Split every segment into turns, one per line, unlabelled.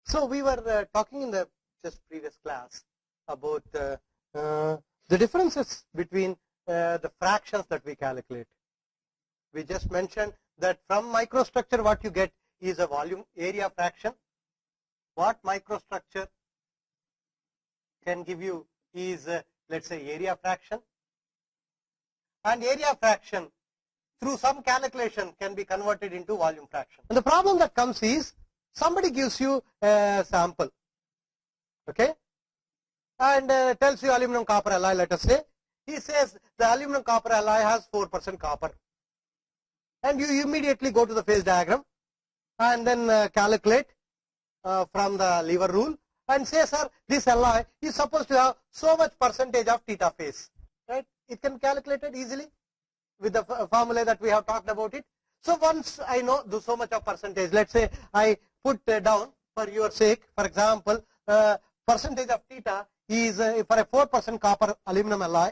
So we were talking in the just previous class about the differences between the fractions that we calculate. We just mentioned that from microstructure what you get is a volume area fraction. What microstructure can give you is let's say area fraction, and area fraction through some calculation can be converted into volume fraction. And the problem that comes is somebody gives you a sample, okay, and tells you aluminum copper alloy, let us say. He says the aluminum copper alloy has 4% copper, and you immediately go to the phase diagram and then calculate from the lever rule and say, sir, this alloy is supposed to have so much percentage of theta phase, right? It can calculate it easily with the formula that we have talked about it. So once I know so much of percentage, let's say I put down for your sake, for example, percentage of theta is for a 4% copper aluminum alloy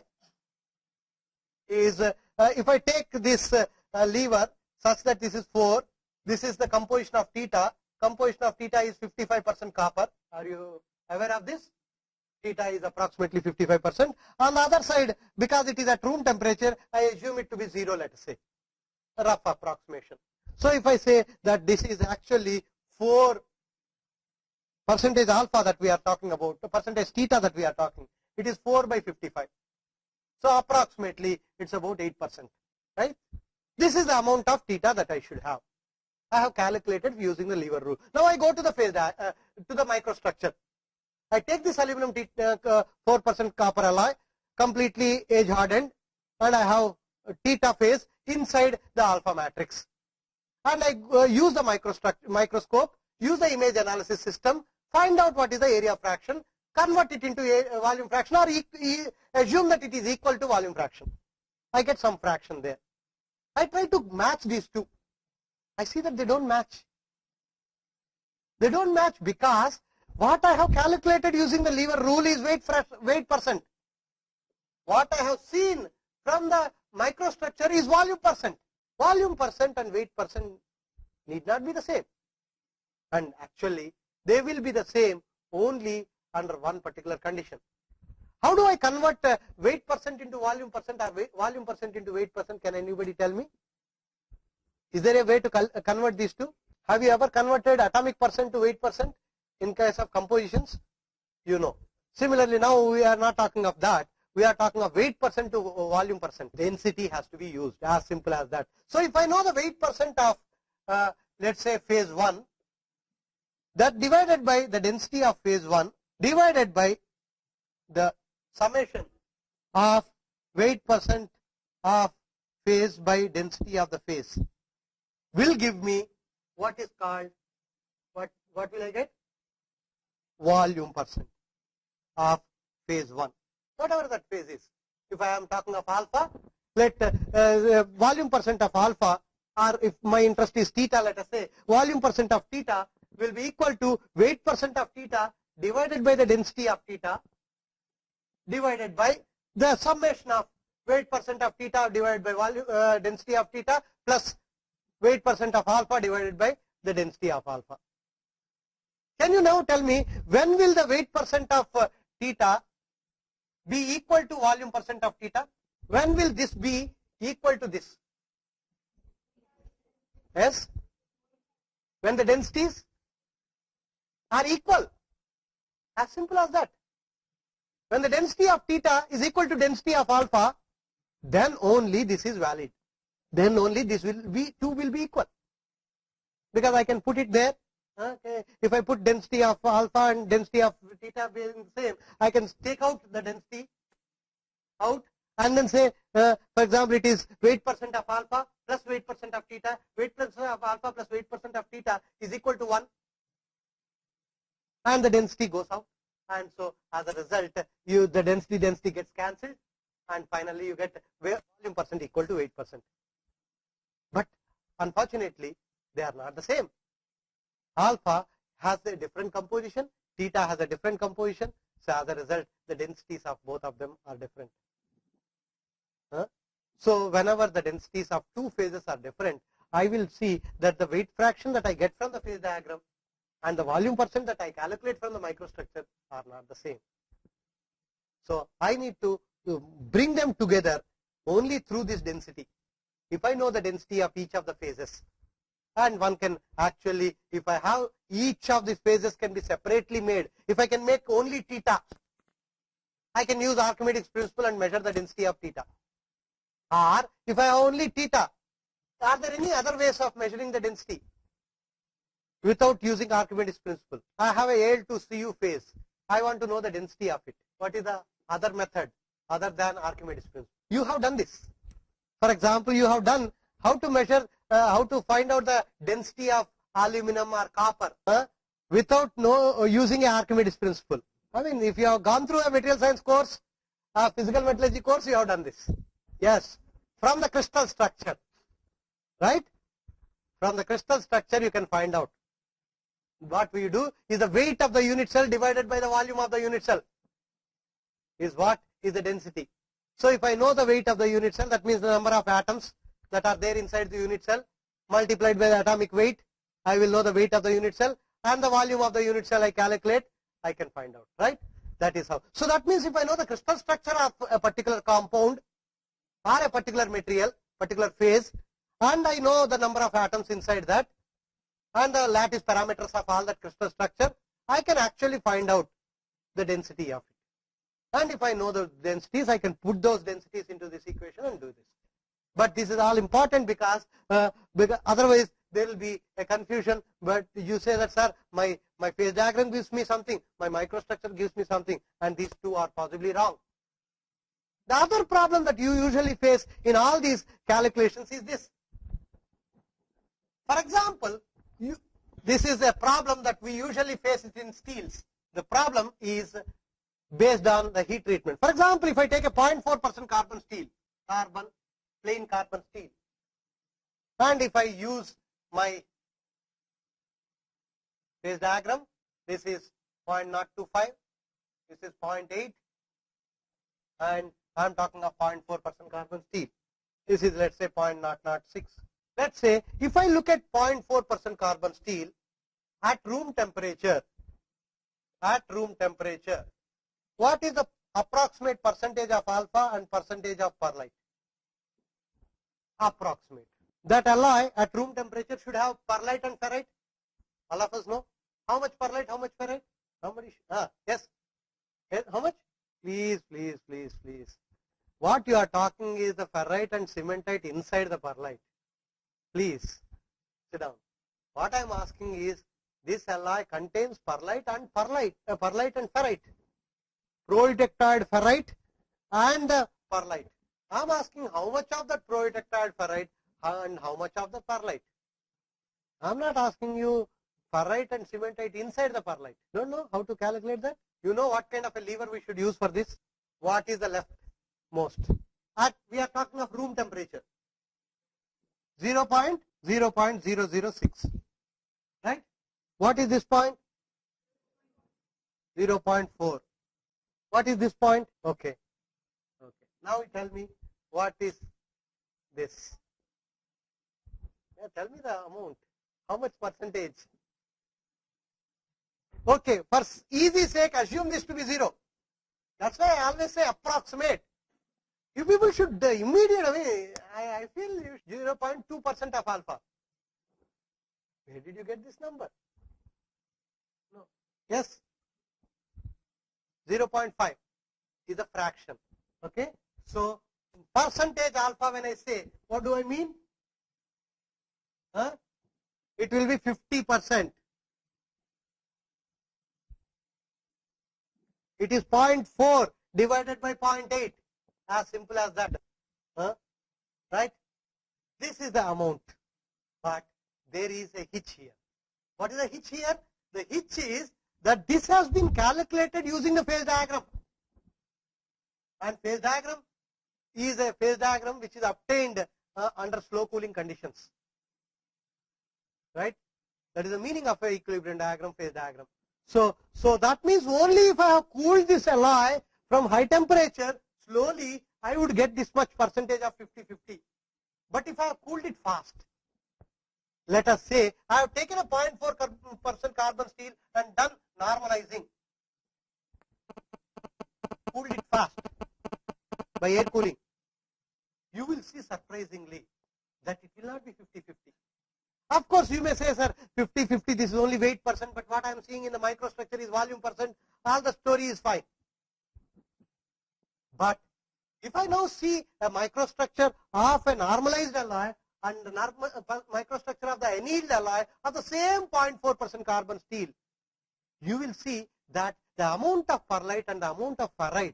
is if I take this lever such that this is 4, this is the composition of theta. Composition of theta is 55% copper. Are you aware of this? Theta is approximately 55%. On the other side, because it is at room temperature, I assume it to be 0, let us say, a rough approximation. So if I say that this is actually 4 percentage alpha that we are talking about, the percentage theta that we are talking, it is 4 by 55. So approximately it's about 8%, right? This is the amount of theta that I should have. I have calculated using the lever rule. Now I go to the phase to the microstructure. I take this aluminum 4% copper alloy, completely age hardened, and I have theta phase inside the alpha matrix. And I use the microscope, use the image analysis system, find out what is the area fraction, convert it into a volume fraction, or assume that it is equal to volume fraction. I get some fraction there. I try to match these two. I see that they don't match. They don't match because what I have calculated using the lever rule is weight percent. What I have seen from the microstructure is volume percent. Volume percent and weight percent need not be the same. And actually, they will be the same only under one particular condition. How do I convert weight percent into volume percent or volume percent into weight percent? Can anybody tell me? Is there a way to convert these two? Have you ever converted atomic percent to weight percent in case of compositions? You know. Similarly, now we are not talking of that. We are talking of weight percent to volume percent. Density has to be used, as simple as that. So if I know the weight percent of, let's say, phase 1, that divided by the density of phase 1 divided by the summation of weight percent of phase by density of the phase will give me what is called, what will I get? Volume percent of phase 1, whatever that phase is. If I am talking of alpha, let volume percent of alpha, or if my interest is theta, let us say, volume percent of theta will be equal to weight percent of theta divided by the density of theta divided by the summation of weight percent of theta divided by volume density of theta plus weight percent of alpha divided by the density of alpha. Can you now tell me when will the weight percent of theta be equal to volume percent of theta? When will this be equal to this? Yes? When the densities are equal. As simple as that. When the density of theta is equal to density of alpha, then only this is valid. Then only this will be, two will be equal. Because I can put it there. Okay. If I put density of alpha and density of theta being the same, I can take out the density out and then say, for example, it is weight percent of alpha plus weight percent of theta. Weight percent of alpha plus weight percent of theta is equal to 1. And the density goes out. And so as a result, the density gets cancelled. And finally, you get volume percent equal to weight percent. But unfortunately, they are not the same. Alpha has a different composition, theta has a different composition. So as a result, the densities of both of them are different. So whenever the densities of two phases are different, I will see that the weight fraction that I get from the phase diagram and the volume percent that I calculate from the microstructure are not the same. So I need to bring them together only through this density. If I know the density of each of the phases, and one can actually, if I have each of these phases can be separately made, if I can make only theta, I can use Archimedes principle and measure the density of theta. Or if I have only theta, are there any other ways of measuring the density without using Archimedes principle? I have a Al to Cu phase. I want to know the density of it. What is the other method other than Archimedes principle? You have done this. For example, you have done how to measure, how to find out the density of aluminum or copper without using a Archimedes principle. I mean, if you have gone through a material science course, a physical metallurgy course, you have done this. Yes, from the crystal structure, right? From the crystal structure, you can find out. What we do is the weight of the unit cell divided by the volume of the unit cell is what is the density. So if I know the weight of the unit cell, that means the number of atoms that are there inside the unit cell multiplied by the atomic weight, I will know the weight of the unit cell, and the volume of the unit cell I calculate, I can find out, right? That is how. So that means if I know the crystal structure of a particular compound or a particular material, particular phase, and I know the number of atoms inside that, and the lattice parameters of all that crystal structure, I can actually find out the density of it. And if I know the densities, I can put those densities into this equation and do this. But this is all important because otherwise there will be a confusion. But you say that, sir, my phase diagram gives me something, my microstructure gives me something, and these two are possibly wrong. The other problem that you usually face in all these calculations is this. For example, this is a problem that we usually face in steels. The problem is based on the heat treatment. For example, if I take a 0.4% carbon steel, plain carbon steel, and if I use my phase diagram, this is 0.025, this is 0.8, and I am talking of 0.4% carbon steel. This is, let's say, 0.006. Let's say if I look at 0.4% carbon steel at room temperature, what is the approximate percentage of alpha and percentage of perlite? Approximate. That alloy at room temperature should have perlite and ferrite. All of us know. How much perlite, how much ferrite? How many? Yes. How much? Please. What you are talking is the ferrite and cementite inside the perlite. Please sit down. What I am asking is, this alloy contains perlite and ferrite, proeutectoid ferrite and perlite. I am asking how much of that proeutectoid ferrite and how much of the perlite. I am not asking you ferrite and cementite inside the perlite. Don't know how to calculate that? You know what kind of a lever we should use for this? What is the leftmost? We are talking of room temperature. 0.006, right? What is this point? 0.4. What is this point? Okay. Now tell me what is this? Yeah, tell me the amount. How much percentage? Okay, for easy sake, assume this to be 0. That's why I always say approximate. You people should immediately, I feel 0.2% of alpha. Where did you get this number? No. Yes. 0.5 is a fraction. Okay. So, percentage alpha, when I say, what do I mean? It will be 50%. It is 0.4 divided by 0.8. As simple as that. Right? This is the amount. But there is a hitch here. What is the hitch here? The hitch is that this has been calculated using the phase diagram. And phase diagram is a phase diagram which is obtained under slow cooling conditions. Right? That is the meaning of an equilibrium diagram, phase diagram. So that means only if I have cooled this alloy from high temperature, slowly I would get this much percentage of 50-50. But if I have cooled it fast, let us say I have taken a 0.4% carbon steel and done normalizing, cooled it fast by air cooling, you will see surprisingly that it will not be 50-50. Of course, you may say, sir, 50-50, this is only weight percent, but what I am seeing in the microstructure is volume percent, all the story is fine. But if I now see a microstructure of a normalized alloy and the microstructure of the annealed alloy of the same 0.4% carbon steel, you will see that the amount of perlite and the amount of ferrite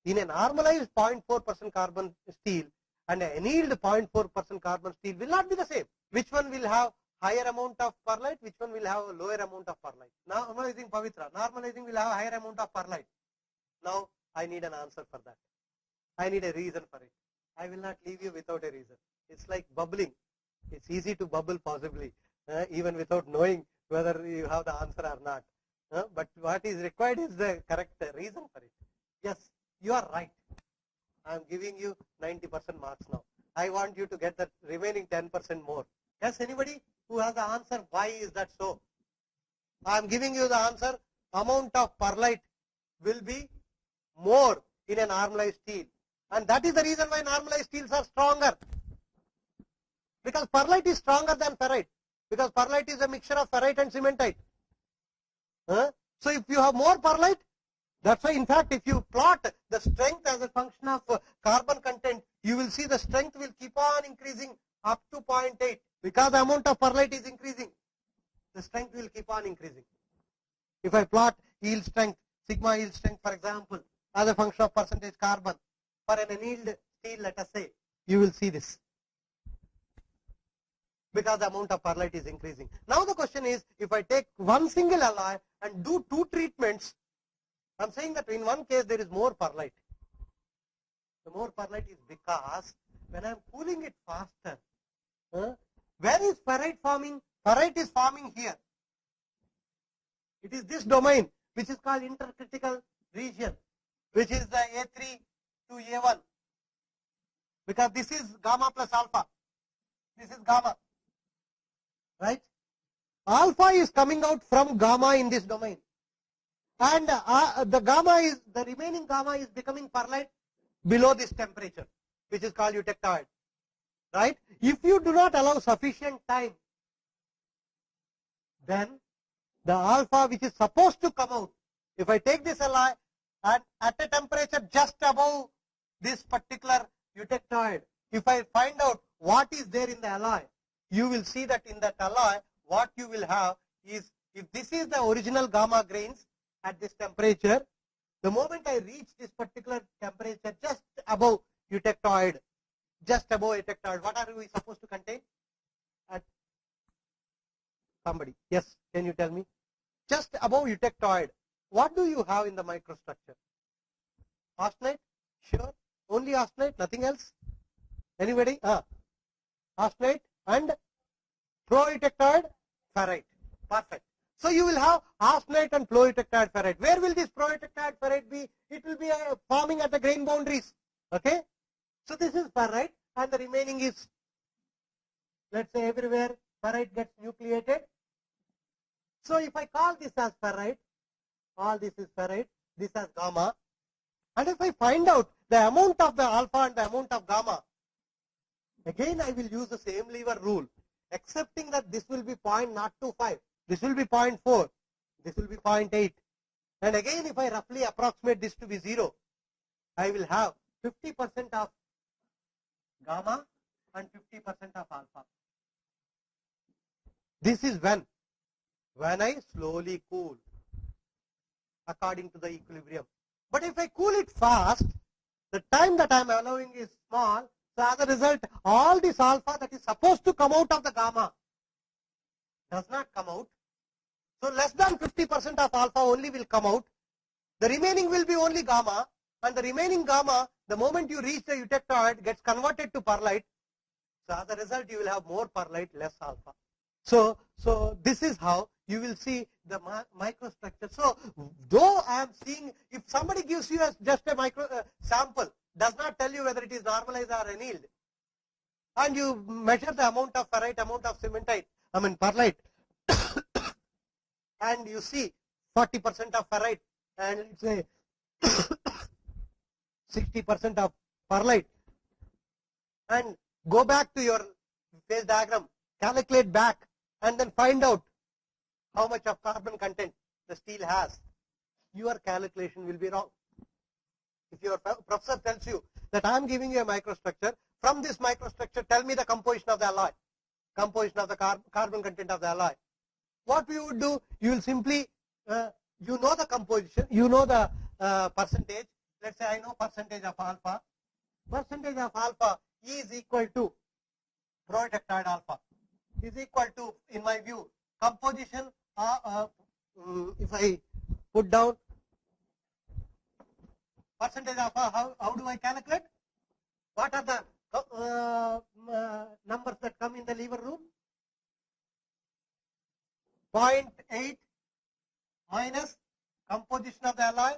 in a normalized 0.4% carbon steel and an annealed 0.4% carbon steel will not be the same. Which one will have higher amount of perlite? Which one will have a lower amount of perlite? Now, normalizing Pavitra, normalizing will have a higher amount of perlite. Now, I need an answer for that. I need a reason for it. I will not leave you without a reason. It's like bubbling. It's easy to bubble possibly, even without knowing whether you have the answer or not. But what is required is the correct reason for it. Yes, you are right. I am giving you 90% marks now. I want you to get the remaining 10% more. Yes, anybody who has the answer, why is that so? I am giving you the answer, amount of perlite will be more in a normalized steel. And that is the reason why normalized steels are stronger. Because perlite is stronger than ferrite. Because perlite is a mixture of ferrite and cementite. So if you have more perlite, that's why in fact if you plot the strength as a function of carbon content, you will see the strength will keep on increasing up to 0.8. Because the amount of perlite is increasing, the strength will keep on increasing. If I plot yield strength, sigma yield strength for example, as a function of percentage carbon for an annealed steel, let us say, you will see this. Because the amount of perlite is increasing. Now the question is, if I take one single alloy and do two treatments, I am saying that in one case there is more perlite. The more perlite is because when I am cooling it faster, where is ferrite forming? Ferrite is forming here. It is this domain which is called intercritical region, which is the A3 to A1. Because this is gamma plus alpha. This is gamma. Right? Alpha is coming out from gamma in this domain. And the remaining gamma is becoming perlite below this temperature, which is called eutectoid. Right? If you do not allow sufficient time, then the alpha which is supposed to come out, if I take this alloy at a temperature just above this particular eutectoid, if I find out what is there in the alloy, you will see that in that alloy, what you will have is, if this is the original gamma grains at this temperature, the moment I reach this particular temperature just above eutectoid, what are we supposed to contain? Somebody, yes, can you tell me? Just above eutectoid, what do you have in the microstructure? Austenite? Sure. Only austenite, nothing else? Anybody? Austenite and pro-eutectoid ferrite. Perfect. So you will have austenite and pro-eutectoid ferrite. Where will this pro-eutectoid ferrite be? It will be forming at the grain boundaries. Okay? So this is ferrite and the remaining is, let's say everywhere ferrite gets nucleated. So if I call this as ferrite, all this is ferrite, this as gamma, and if I find out the amount of the alpha and the amount of gamma, again I will use the same lever rule, excepting that this will be 0.025, this will be 0.4, this will be 0.8. And again if I roughly approximate this to be 0, I will have 50% of gamma and 50% of alpha. This is when I slowly cool according to the equilibrium. But if I cool it fast, the time that I am allowing is small. So as a result, all this alpha that is supposed to come out of the gamma does not come out. So less than 50% of alpha only will come out. The remaining will be only gamma, and the remaining gamma, the moment you reach the eutectoid, gets converted to perlite. So as a result, you will have more perlite, less alpha. So this is how you will see the microstructure. So though I am seeing, if somebody gives you just a micro sample, does not tell you whether it is normalized or annealed, and you measure the amount of ferrite, amount of cementite, perlite, and you see 40% of ferrite and let's say 60% of perlite, and go back to your phase diagram, calculate back, and then find out how much of carbon content the steel has, your calculation will be wrong. If your professor tells you that I am giving you a microstructure, from this microstructure tell me the composition of the alloy, composition of the carbon content of the alloy. What we would do, you will simply, you know the composition, you know the percentage. Let's say I know percentage of alpha. Percentage of alpha is equal to prototetride alpha is equal to, in my view, composition. If I put down percentage of how do I calculate? What are the numbers that come in the lever rule? 0.8 minus composition of the alloy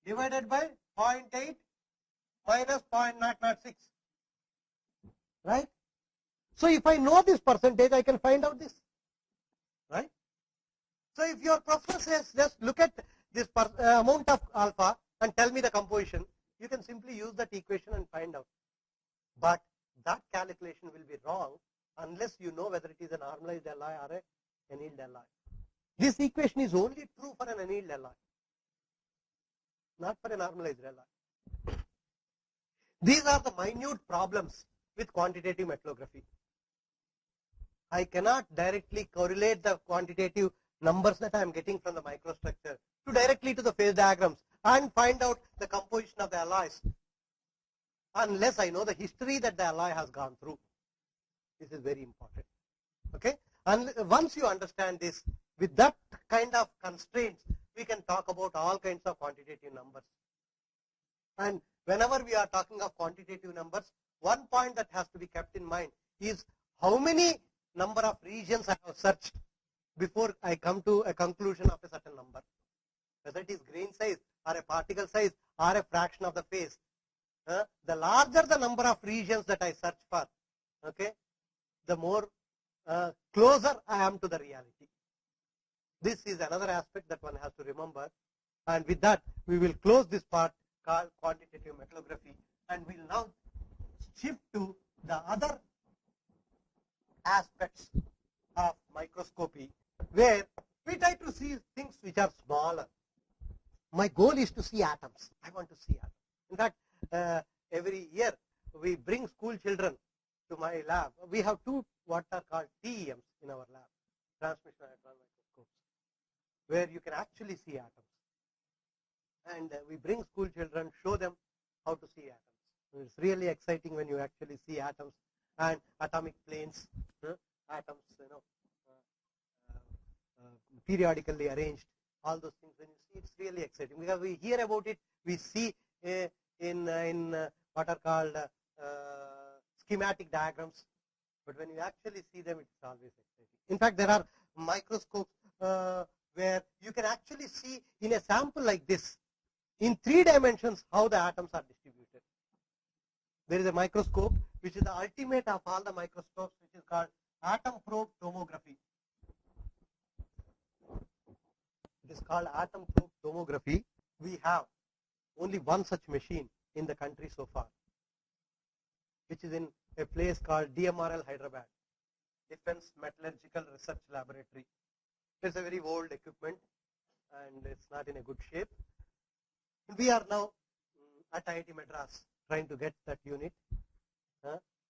divided by 0.8 minus 0.006. Right? So if I know this percentage, I can find out this. Right? So if your professor says just look at this amount of alpha and tell me the composition, you can simply use that equation and find out. But that calculation will be wrong unless you know whether it is a normalized alloy or an annealed alloy. This equation is only true for an annealed alloy, not for a normalized alloy. These are the minute problems with quantitative metallography. I cannot directly correlate the quantitative numbers that I am getting from the microstructure to directly to the phase diagrams and find out the composition of the alloys unless I know the history that the alloy has gone through. This is very important. Okay? And once you understand this, with that kind of constraints, we can talk about all kinds of quantitative numbers. And whenever we are talking of quantitative numbers, one point that has to be kept in mind is how many number of regions I have searched before I come to a conclusion of a certain number. Whether it is grain size or a particle size or a fraction of the phase. The larger the number of regions that I search for, okay, the more closer I am to the reality. This is another aspect that one has to remember. And with that, we will close this part called quantitative metallography, and we will now shift to the other aspects of microscopy, where we try to see things which are smaller. My goal is to see atoms. I want to see atoms. In fact, every year we bring school children to my lab. We have two what are called TEMs in our lab, transmission electron microscopes, where you can actually see atoms. And we bring school children, show them how to see atoms. It's really exciting when you actually see atoms and atomic planes, atoms, periodically arranged, all those things. When you see, it's really exciting because we hear about it, we see in what are called schematic diagrams, but when you actually see them, it's always exciting. In fact, there are microscopes where you can actually see in a sample like this, in 3 dimensions, how the atoms are distributed. There is a microscope which is the ultimate of all the microscopes, which is called atom probe tomography. It is called atom probe tomography. We have only one such machine in the country so far, which is in a place called DMRL Hyderabad, Defense Metallurgical Research Laboratory. It's a very old equipment and it's not in a good shape. We are now at IIT Madras trying to get that unit,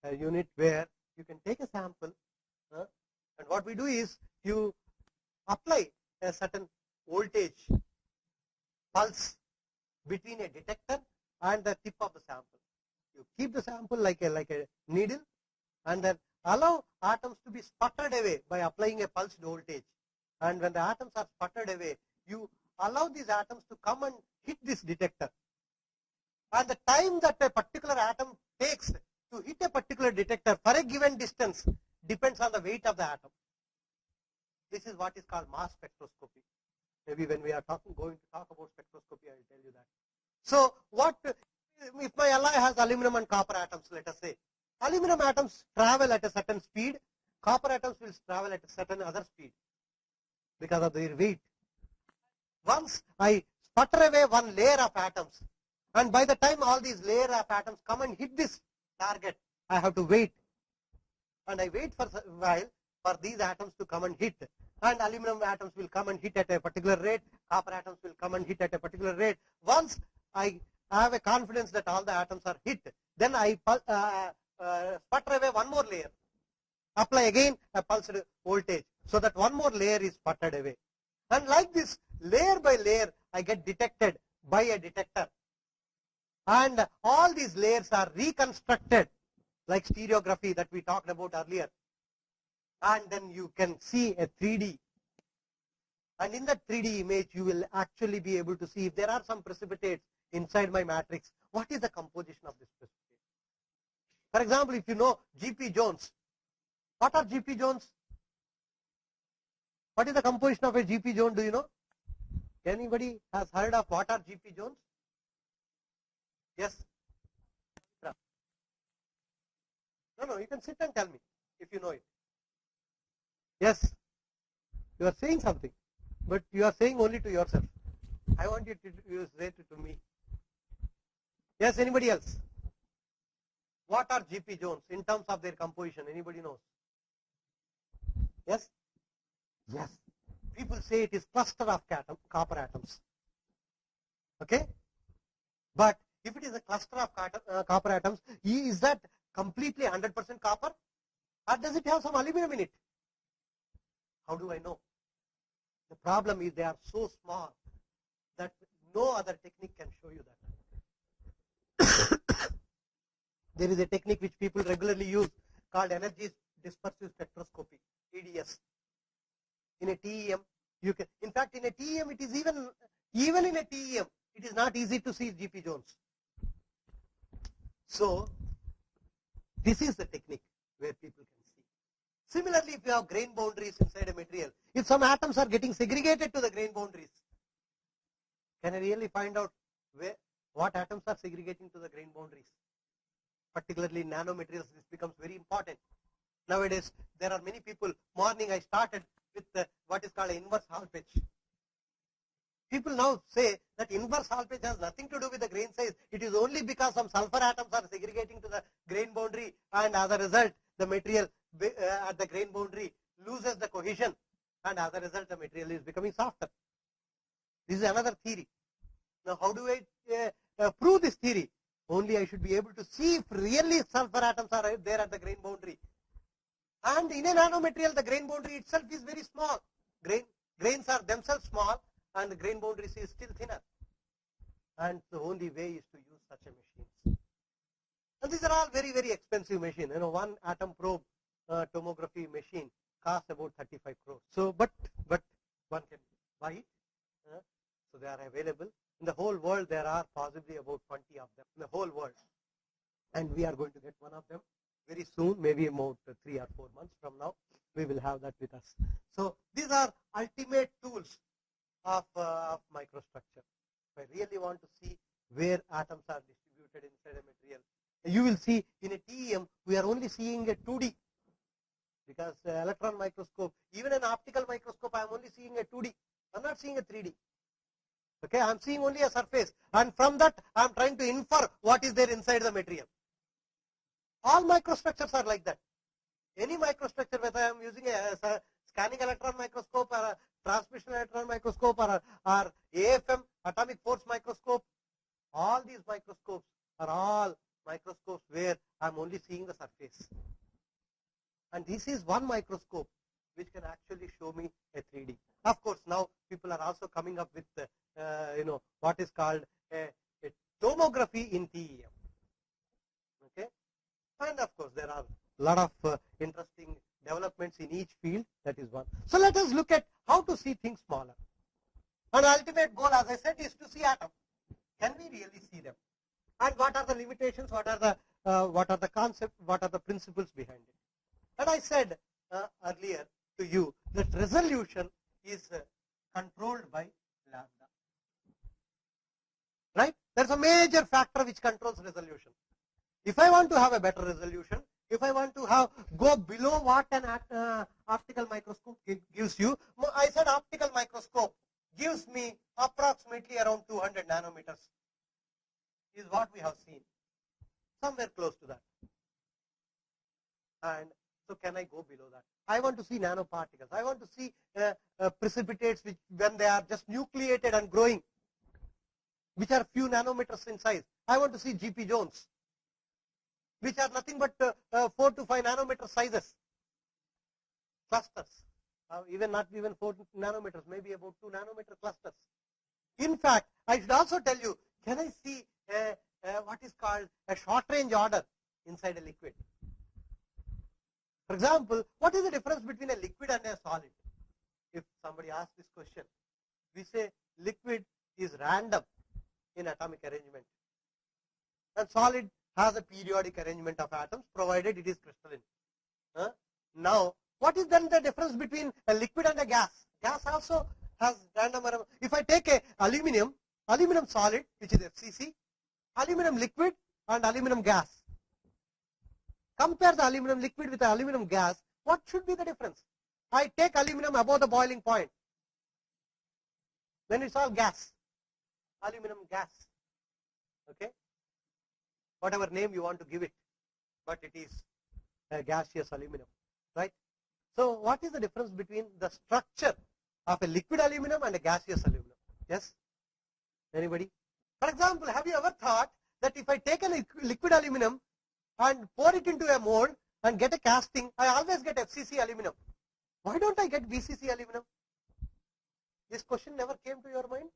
a unit where you can take a sample, and what we do is you apply a certain voltage pulse between a detector and the tip of the sample. You keep the sample like a needle and then allow atoms to be sputtered away by applying a pulsed voltage. And when the atoms are sputtered away, you allow these atoms to come and hit this detector. And the time that a particular atom takes to hit a particular detector for a given distance depends on the weight of the atom. This is what is called mass spectroscopy. Maybe when we are going to talk about spectroscopy, I will tell you that. So what if my alloy has aluminum and copper atoms, let us say. Aluminum atoms travel at a certain speed copper atoms will travel at a certain other speed because of their weight. Once I sputter away one layer of atoms, and by the time all these layer of atoms come and hit this target, I have to wait. And I wait for a while for these atoms to come and hit. And aluminum atoms will come and hit at a particular rate. Copper atoms will come and hit at a particular rate. Once I have a confidence that all the atoms are hit, then I sputter away one more layer. Apply again a pulsed voltage so that one more layer is sputtered away. And like this, layer by layer, I get detected by a detector. And all these layers are reconstructed like stereography that we talked about earlier. And then you can see a 3D. And in that 3D image, you will actually be able to see if there are some precipitates inside my matrix, what is the composition of this precipitate. For example, if you know GP Jones, what are GP Jones? What is the composition of a GP Jones, do you know? Anybody has heard of what are GP Jones? Yes? No, you can sit and tell me if you know it. Yes, you are saying something, but you are saying only to yourself. I want you to say it to me. Yes, anybody else? What are GP Jones in terms of their composition? Anybody knows? Yes? Yes. People say it is cluster of copper atoms. Okay? But if it is a cluster of copper atoms, is that completely 100% copper? Or does it have some aluminum in it? How do I know? The problem is they are so small that no other technique can show you that. There is a technique which people regularly use called energy dispersive spectroscopy, EDS. In a TEM, you can. In fact, in a TEM, it is even in a TEM, it is not easy to see GP Jones. So, this is the technique where people can see. Similarly, if you have grain boundaries inside a material, if some atoms are getting segregated to the grain boundaries, can I really find out what atoms are segregating to the grain boundaries? Particularly in nanomaterials, this becomes very important. Nowadays, there are many people. Morning, I started with what is called inverse Hall pitch. People now say that inverse Hall pitch has nothing to do with the grain size. It is only because some sulfur atoms are segregating to the grain boundary, and as a result, the material at the grain boundary loses the cohesion, and as a result, the material is becoming softer. This is another theory. Now, how do I prove this theory? Only I should be able to see if really sulfur atoms are there at the grain boundary. And in a nanomaterial, the grain boundary itself is very small. Grains are themselves small, and the grain boundaries is still thinner. And the only way is to use such a machine. And these are all very, very expensive machines. You know, one atom probe tomography machine costs about 35 crores. So, but one can buy it. So they are available. In the whole world, there are possibly about 20 of them in the whole world. And we are going to get one of them very soon, maybe about 3 or 4 months from now. We will have that with us. So these are ultimate tools of microstructure. If I really want to see where atoms are distributed inside a material, you will see in a TEM, we are only seeing a 2D. Because electron microscope, even an optical microscope, I am only seeing a 2D. I am not seeing a 3D. Okay, I am seeing only a surface, and from that I am trying to infer what is there inside the material. All microstructures are like that. Any microstructure, whether I am using a scanning electron microscope or a transmission electron microscope or AFM, atomic force microscope, all these microscopes are all microscopes where I am only seeing the surface. And this is one microscope which can actually show me a 3D. Of course, now people are also coming up with what is called a tomography in TEM. Okay, and of course there are a lot of interesting developments in each field. That is one. So let us look at how to see things smaller. And ultimate goal, as I said, is to see atoms. Can we really see them? And what are the limitations? What are the concepts? What are the principles behind it? And I said earlier to you that resolution is controlled by lambda. Right? There is a major factor which controls resolution. If I want to have a better resolution, If I want to have go below what an optical microscope gives you, I said optical microscope gives me approximately around 200 nanometers is what we have seen, somewhere close to that. And so can I go below that? I want to see nanoparticles. I want to see precipitates which, when they are just nucleated and growing, which are few nanometers in size. I want to see GP zones, which are nothing but 4 to 5 nanometer sizes, clusters. Even not even 4 nanometers, maybe about 2 nanometer clusters. In fact, I should also tell you, can I see what is called a short range order inside a liquid? For example, what is the difference between a liquid and a solid? If somebody asks this question, we say liquid is random in atomic arrangement, and solid has a periodic arrangement of atoms provided it is crystalline. Now, what is then the difference between a liquid and a gas? Gas also has random arrangement. If I take a aluminum solid, which is FCC, aluminum liquid and aluminum gas. Compare the aluminum liquid with the aluminum gas. What should be the difference? I take aluminum above the boiling point. Then it's all gas. Aluminum gas. Okay? Whatever name you want to give it. But it is a gaseous aluminum. Right? So what is the difference between the structure of a liquid aluminum and a gaseous aluminum? Yes? Anybody? For example, have you ever thought that if I take a liquid aluminum and pour it into a mold and get a casting, I always get FCC aluminum. Why don't I get BCC aluminum? This question never came to your mind?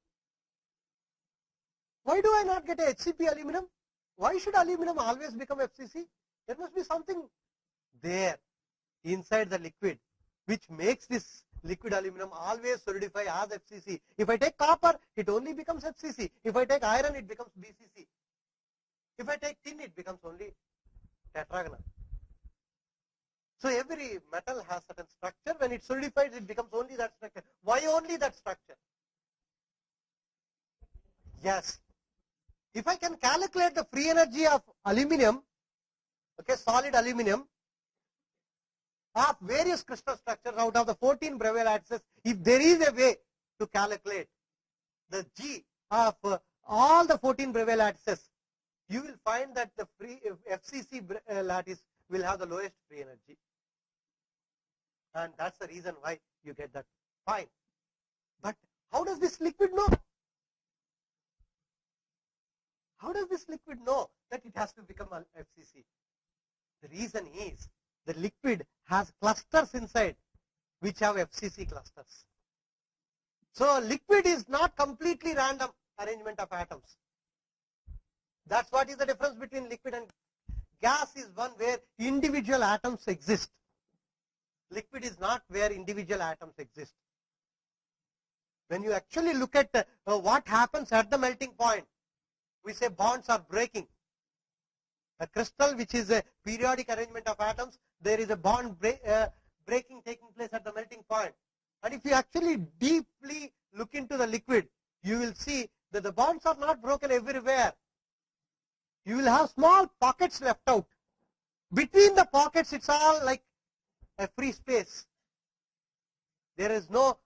Why do I not get a HCP aluminum? Why should aluminum always become FCC? There must be something there inside the liquid which makes this liquid aluminum always solidify as FCC. If I take copper, it only becomes FCC. If I take iron, it becomes BCC. If I take tin, it becomes only tetragonal. So every metal has certain structure. When it solidifies, it becomes only that structure. Why only that structure? Yes. If I can calculate the free energy of aluminum, okay, solid aluminum, of various crystal structures out of the 14 Bravais lattices, if there is a way to calculate the G of all the 14 Bravais lattices, you will find that the free FCC lattice will have the lowest free energy. And that's the reason why you get that. Fine. But how does this liquid know? How does this liquid know that it has to become an FCC? The reason is the liquid has clusters inside which have FCC clusters. So liquid is not completely random arrangement of atoms. That's what is the difference between liquid and gas. Is one where individual atoms exist. Liquid is not where individual atoms exist. When you actually look at what happens at the melting point, we say bonds are breaking. A crystal which is a periodic arrangement of atoms, there is a bond breaking taking place at the melting point. And if you actually deeply look into the liquid, you will see that the bonds are not broken everywhere. You will have small pockets left out. Between the pockets, it's all like a free space. There is no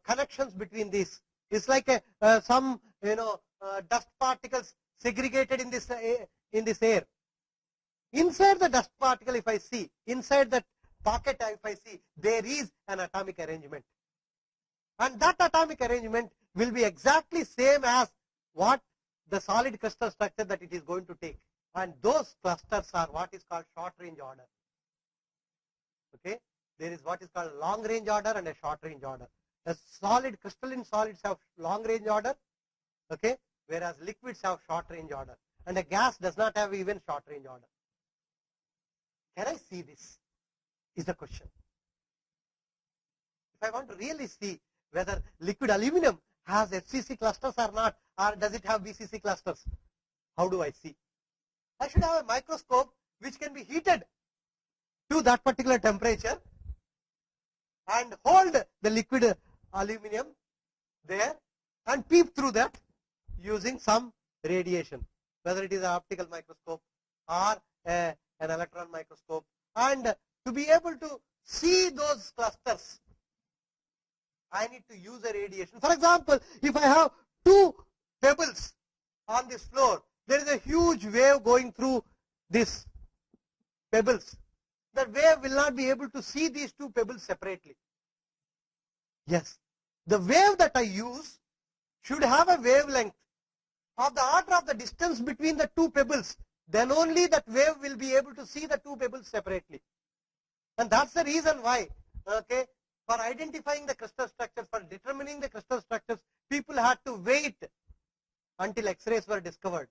connections between these. It's like some dust particles segregated in this air. Inside the dust particle, if I see, inside that pocket, if I see, there is an atomic arrangement. And that atomic arrangement will be exactly same as what the solid crystal structure that it is going to take. And those clusters are what is called short range order. Okay? There is what is called long range order and a short range order. The solid crystalline solids have long range order, okay, whereas liquids have short range order. And a gas does not have even short range order. Can I see this? Is the question. If I want to really see whether liquid aluminum has FCC clusters or not, or does it have BCC clusters, how do I see? I should have a microscope which can be heated to that particular temperature and hold the liquid aluminum there and peep through that using some radiation, whether it is an optical microscope or an electron microscope, and to be able to see those clusters, I need to use a radiation. For example, if I have two pebbles on this floor, there is a huge wave going through these pebbles. The wave will not be able to see these two pebbles separately. Yes, the wave that I use should have a wavelength of the order of the distance between the two pebbles. Then only that wave will be able to see the two pebbles separately. And that's the reason why, okay, for identifying the crystal structures, for determining the crystal structures, people had to wait until X-rays were discovered.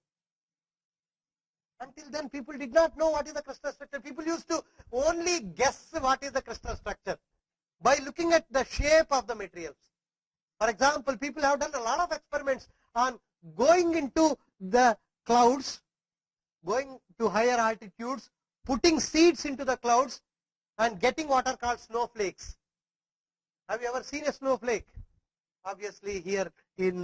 Until then, people did not know what is the crystal structure. People used to only guess what is the crystal structure by looking at the shape of the materials. For example, people have done a lot of experiments on going into the clouds, going to higher altitudes, putting seeds into the clouds, and getting what are called snowflakes. Have you ever seen a snowflake? Obviously, here in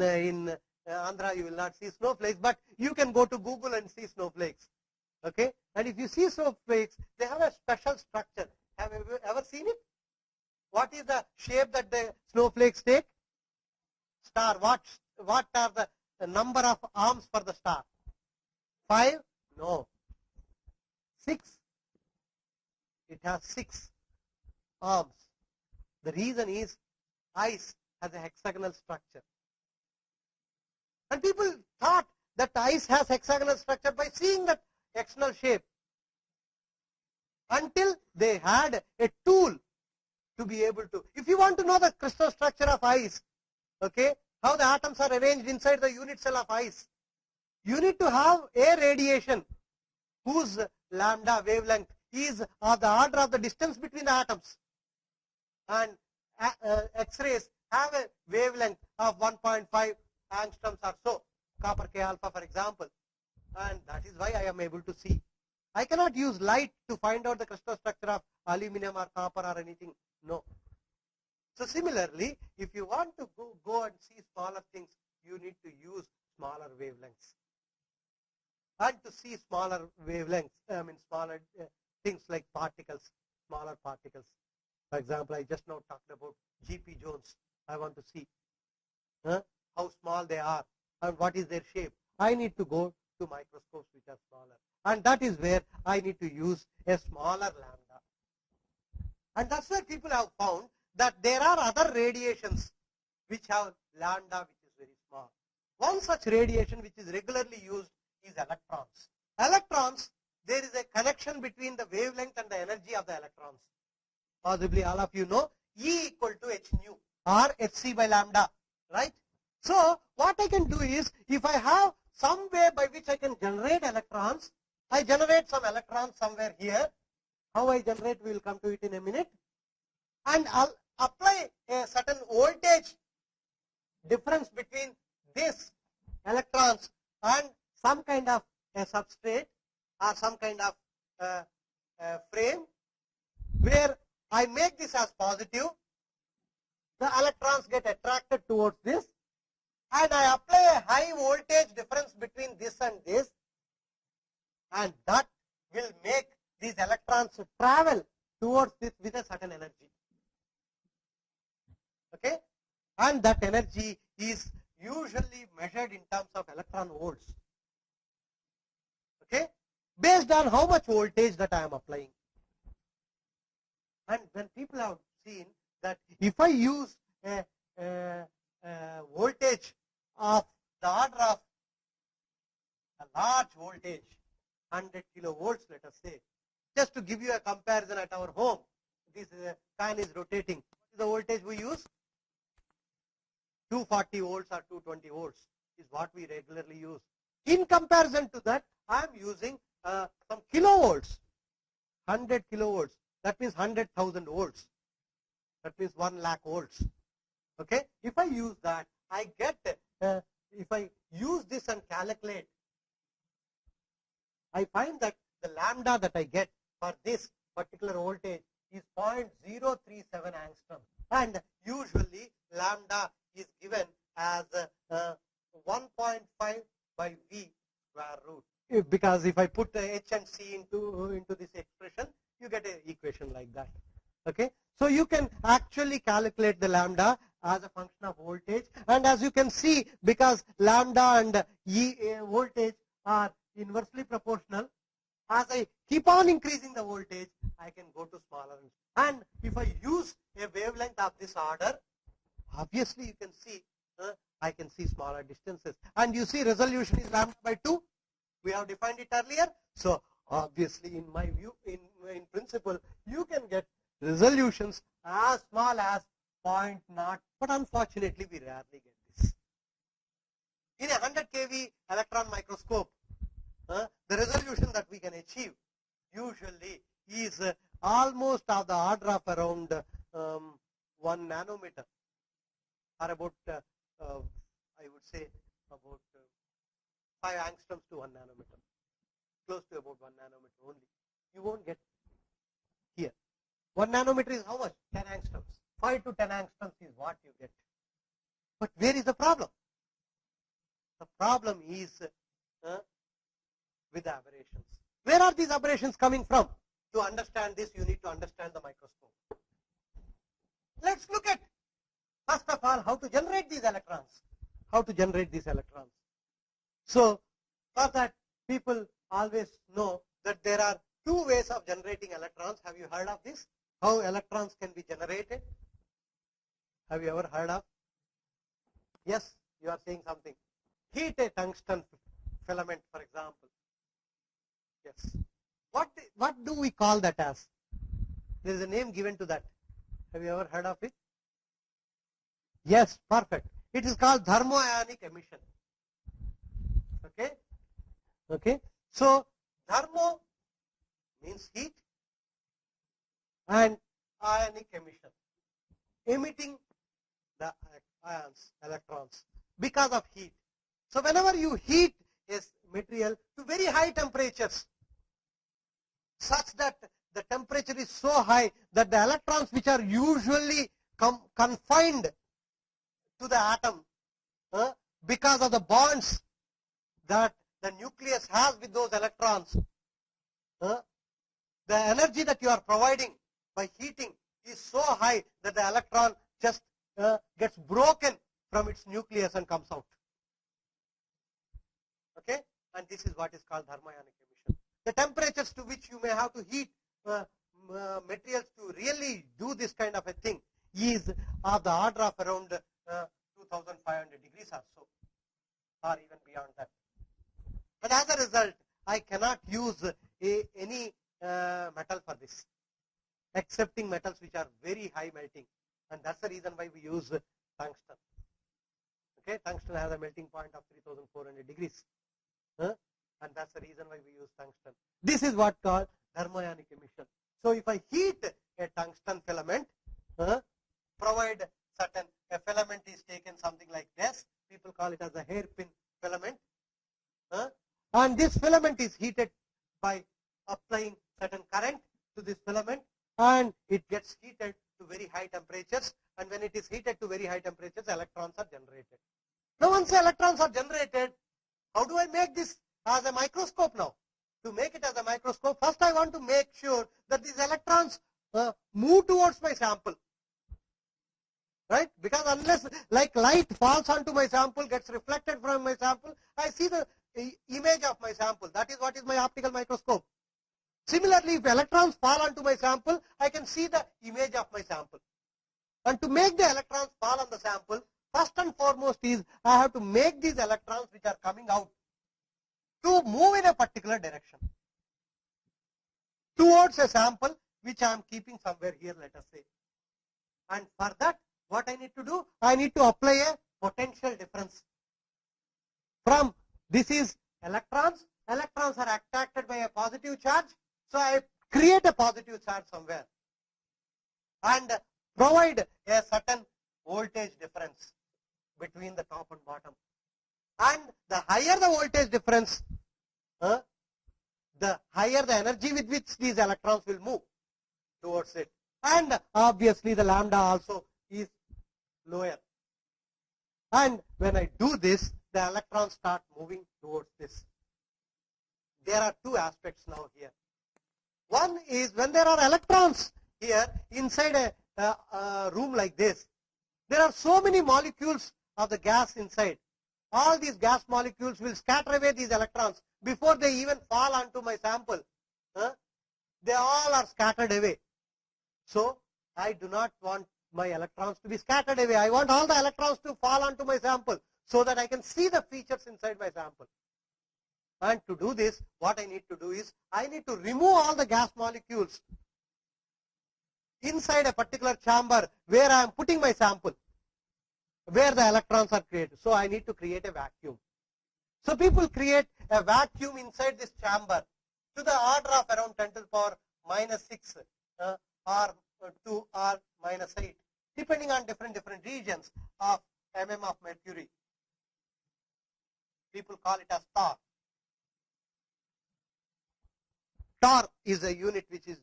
Andhra, you will not see snowflakes, but you can go to Google and see snowflakes. Okay? And if you see snowflakes, they have a special structure. Have you ever seen it? What is the shape that the snowflakes take? Star. What are the number of arms for the star? 5? No. 6. It has 6 arms. The reason is ice has a hexagonal structure. And people thought that ice has hexagonal structure by seeing that hexagonal shape, until they had a tool to be able to. If you want to know the crystal structure of ice, okay, how the atoms are arranged inside the unit cell of ice, you need to have a radiation whose lambda wavelength is of the order of the distance between the atoms. And X-rays have a wavelength of 1.5 angstroms or so, copper K alpha for example, and that is why I am able to see. I cannot use light to find out the crystal structure of aluminum or copper or anything, no. So similarly, if you want to go and see smaller things, you need to use smaller wavelengths. And to see smaller wavelengths, smaller things like particles, smaller particles. For example, I just now talked about G.P. Jones. I want to see how small they are and what is their shape. I need to go to microscopes which are smaller. And that is where I need to use a smaller lambda. And that's where people have found that there are other radiations which have lambda which is very small. One such radiation which is regularly used is electrons. Electrons, there is a connection between the wavelength and the energy of the electrons. Possibly all of you know E equal to h nu or hc by lambda, right? So what I can do is, if I have some way by which I can generate electrons, I generate some electrons somewhere here. How I generate, we will come to it in a minute. And I'll apply a certain voltage difference between this electrons and some kind of a substrate or some kind of frame, where I make this as positive. The electrons get attracted towards this, and I apply a high voltage difference between this and this, and that will make these electrons travel towards this with a certain energy. Okay? And that energy is usually measured in terms of electron volts. Okay? Based on how much voltage that I am applying. And when people have seen that if I use a voltage of the order of a large voltage, 100 kilovolts, let us say, just to give you a comparison at our home, this fan is rotating. What is the voltage we use? 240 volts or 220 volts is what we regularly use. In comparison to that, I am using some kilovolts, 100 kilovolts. That means 100,000 volts. That means 1 lakh volts. Okay? If I use that, I get, if I use this and calculate, I find that the lambda that I get for this particular voltage is 0.037 angstrom. And usually lambda is given as 1.5 by V square root. because if I put H and C into this expression, you get an equation like that. Okay, so you can actually calculate the lambda as a function of voltage, and as you can see, because lambda and voltage are inversely proportional, as I keep on increasing the voltage, I can go to smaller. And if I use a wavelength of this order, obviously you can see I can see smaller distances, and you see resolution is lambda by 2. We have defined it earlier. So obviously, in my view, in principle, you can get resolutions as small as 0.0, but unfortunately we rarely get this. In a 100 kV electron microscope, the resolution that we can achieve usually is almost of the order of around 1 nanometer, or about I would say about 5 angstroms to 1 nanometer, close to about 1 nanometer only. You won't get here. 1 nanometer is how much? 10 angstroms. 5 to 10 angstroms is what you get. But where is the problem? The problem is with the aberrations. Where are these aberrations coming from? To understand this, you need to understand the microscope. Let's look at, first of all, how to generate these electrons. How to generate these electrons. So, for that, people always know that there are 2 ways of generating electrons. Have you heard of this? How electrons can be generated? Have you ever heard of? Yes, you are saying something. Heat a tungsten filament, for example. Yes. What do we call that as? There is a name given to that. Have you ever heard of it? Yes, perfect. It is called thermoionic emission. Okay? Okay. So, thermo means heat and ionic emission, emitting the ions, electrons, because of heat. So, whenever you heat a material to very high temperatures, such that the temperature is so high that the electrons which are usually confined to the atom because of the bonds that the nucleus has with those electrons, the energy that you are providing by heating is so high that the electron just gets broken from its nucleus and comes out. Okay, and this is what is called thermionic emission. The temperatures to which you may have to heat materials to really do this kind of a thing is of the order of around 2500 degrees or so, or even beyond that. And as a result, I cannot use any metal for this, excepting metals which are very high melting, and that's the reason why we use tungsten. Okay, tungsten has a melting point of 3400 degrees, and that's the reason why we use tungsten. This is what called thermionic emission. So if I heat a tungsten filament, provide certain, a filament is taken something like this, people call it as a hairpin filament, and this filament is heated by applying certain current to this filament, and it gets heated to very high temperatures, and when it is heated to very high temperatures, electrons are generated. Now once the electrons are generated, how do I make this as a microscope now? To make it as a microscope, first I want to make sure that these electrons move towards my sample. Right? Because unless like light falls onto my sample, gets reflected from my sample, I see the image of my sample. That is what is my optical microscope. Similarly, if electrons fall onto my sample, I can see the image of my sample. And to make the electrons fall on the sample, first and foremost is I have to make these electrons which are coming out to move in a particular direction towards a sample which I am keeping somewhere here, let us say. And for that, what I need to do? I need to apply a potential difference. From this is electrons. Electrons are attracted by a positive charge. So I create a positive charge somewhere and provide a certain voltage difference between the top and bottom. And the higher the voltage difference, the higher the energy with which these electrons will move towards it. And obviously the lambda also is lower. And when I do this, the electrons start moving towards this. there are two aspects now here. One is when there are electrons here inside a room like this, there are so many molecules of the gas inside. All these gas molecules will scatter away these electrons before they even fall onto my sample. They all are scattered away. So I do not want my electrons to be scattered away. I want all the electrons to fall onto my sample so that I can see the features inside my sample. And to do this, what I need to do is, I need to remove all the gas molecules inside a particular chamber where I am putting my sample, where the electrons are created. So I need to create a vacuum. So people create a vacuum inside this chamber to the order of around 10 to the power minus 6 or 2 or minus 8, depending on different regions of of mercury. People call it as torr. Torr is a unit which is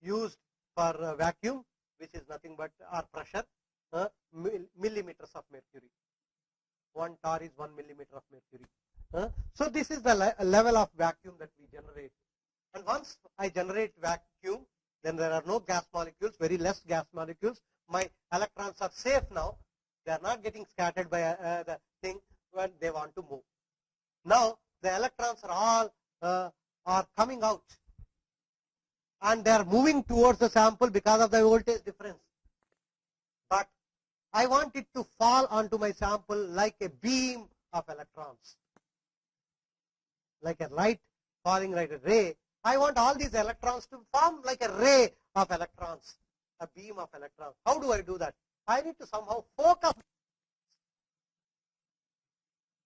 used for vacuum, which is nothing but or pressure, millimeters of mercury. 1 torr is 1 millimeter of mercury. So this is the level of vacuum that we generate. And once I generate vacuum, then there are no gas molecules, very less gas molecules. My electrons are safe now. They are not getting scattered by the thing when they want to move. Now the electrons are all are coming out, and they are moving towards the sample because of the voltage difference. But I want it to fall onto my sample like a beam of electrons, like a light falling like a ray. I want all these electrons to form like a ray of electrons, a beam of electrons. How do I do that? I need to somehow focus,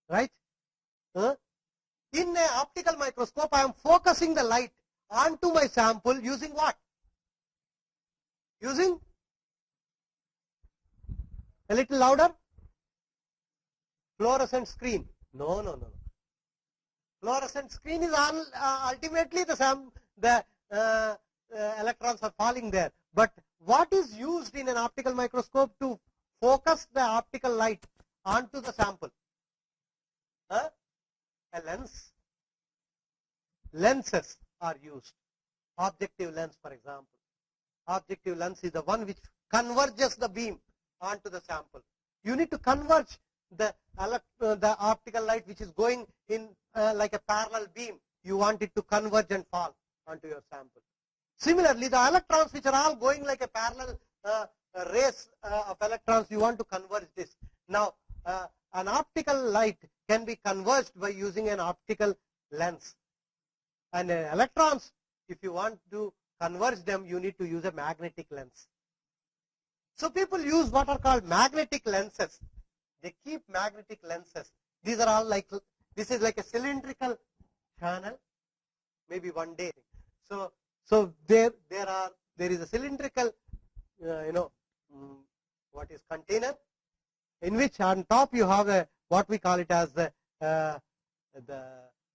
right? In an optical microscope, I am focusing the light onto my sample using what? Using a little louder? Fluorescent screen. No. Fluorescent screen is ultimately the electrons are falling there. But what is used in an optical microscope to focus the optical light onto the sample? A lens. Lenses are used. Objective lens, for example. Objective lens is the one which converges the beam onto the sample. You need to converge the optical light which is going in like a parallel beam. You want it to converge and fall onto your sample. Similarly, the electrons which are all going like a parallel race of electrons, you want to converge this. Now, an optical light can be converged by using an optical lens. And electrons, if you want to converge them, you need to use a magnetic lens. So people use what are called magnetic lenses. They keep magnetic lenses. These are all like, this is like a cylindrical channel, maybe one day. So there is a cylindrical, what is container, in which on top you have a what we call it as the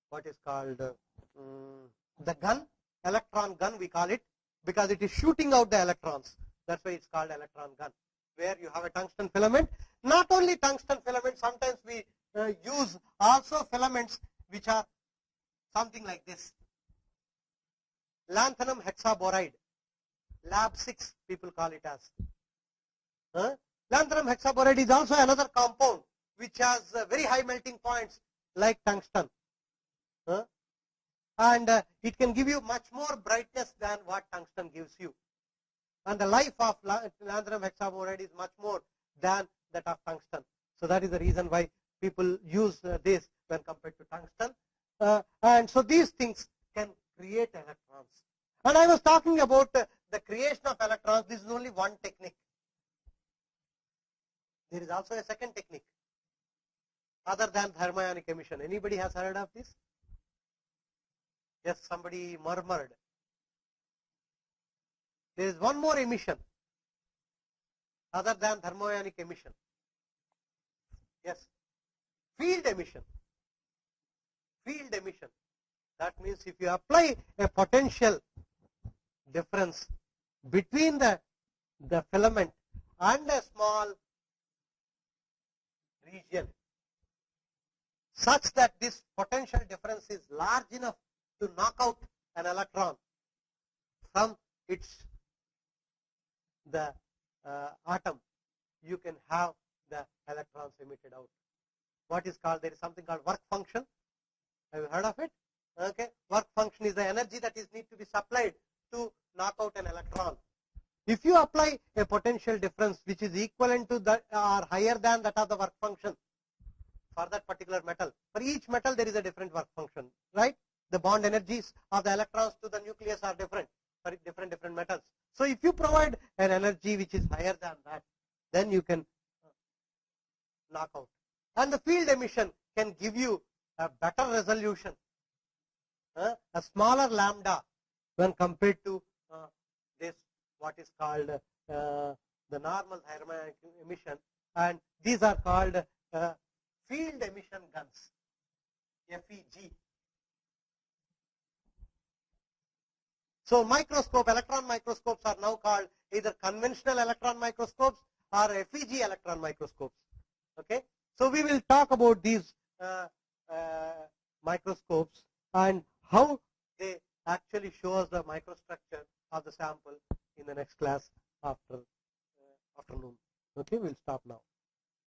what is called the gun, electron gun we call it, because it is shooting out the electrons. That's why it's called electron gun, where you have a tungsten filament. Not only tungsten filament, sometimes we use also filaments which are something like this. Lanthanum hexaboride, lab 6 people call it as. Lanthanum hexaboride is also another compound which has very high melting points like tungsten. And it can give you much more brightness than what tungsten gives you. And the life of lanthanum hexaboride is much more than that of tungsten. So that is the reason why people use this when compared to tungsten. And so these things can create electrons. And I was talking about the creation of electrons. This is only one technique. There is also a second technique other than thermionic emission. Anybody has heard of this? Yes, somebody murmured. There is one more emission other than thermionic emission. Yes, field emission. Field emission. That means if you apply a potential difference between the filament and a small region such that this potential difference is large enough to knock out an electron from the atom, you can have the electrons emitted out. What is called, there is something called work function. Have you heard of it? Okay. Work function is the energy that is need to be supplied to knock out an electron. If you apply a potential difference which is equivalent to that or higher than that of the work function for that particular metal, for each metal there is a different work function, right? The bond energies of the electrons to the nucleus are different for different metals. So if you provide an energy which is higher than that, then you can knock out. And the field emission can give you a better resolution, a smaller lambda when compared to this, what is called the normal thermal emission, and these are called field emission guns, FEG. So microscope, electron microscopes are now called either conventional electron microscopes or FEG electron microscopes. Okay, so we will talk about these microscopes and how they actually show us the microstructure of the sample in the next class after afternoon. Okay, we'll stop now.